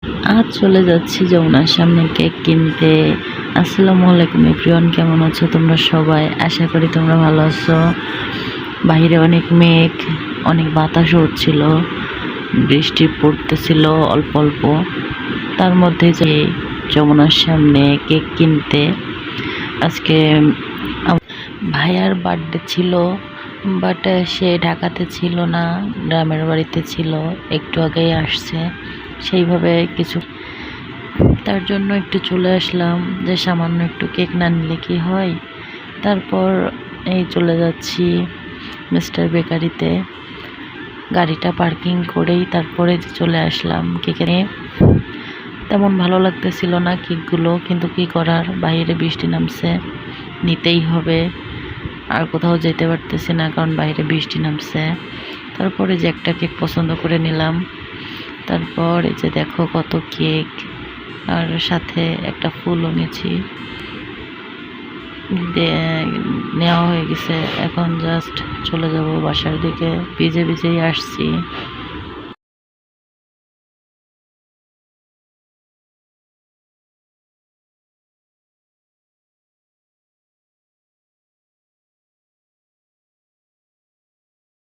আজ চলে যাচ্ছি যমুনার সামনে কেক কিনতে। আসসালামু আলাইকুম এভরিওয়ান, কেমন আছো তোমরা সবাই? আশা করি তোমরা ভালো আছো। বাইরে অনেক মেঘ, অনেক বাতাসও হচ্ছিল, বৃষ্টি পড়তেছিল অল্প অল্প। তার মধ্যে যে যমুনার সামনে কেক কিনতে, আজকে ভাইয়ার বার্থডে ছিল, বাট সে ঢাকাতে ছিল না, গ্রামের বাড়িতে ছিল, একটু আগেই আসছে। সেইভাবে কিছু, তার জন্য একটু চলে আসলাম যে সামান্য একটু কেক না নিলে কি হয়। তারপর এই চলে যাচ্ছি মিস্টার বেকারিতে, গাড়িটা পার্কিং করেই তারপরে চলে আসলাম কেকে নিয়ে। তেমন ভালো লাগতেছিল না কেকগুলো, কিন্তু কি করার, বাইরে বৃষ্টি নামছে, নিতেই হবে। আর কোথাও যেতে পারতেছি না কারণ বাইরে বৃষ্টি নামছে। তারপরে যে একটা কেক পছন্দ করে নিলাম। তারপর এই যে দেখো কত কেক, আর সাথে একটা ফুলও নিয়েছি, নেওয়া হয়ে গেছে। এখন জাস্ট চলে যাব বাসার দিকে, ভিজে ভিজেই আসছি।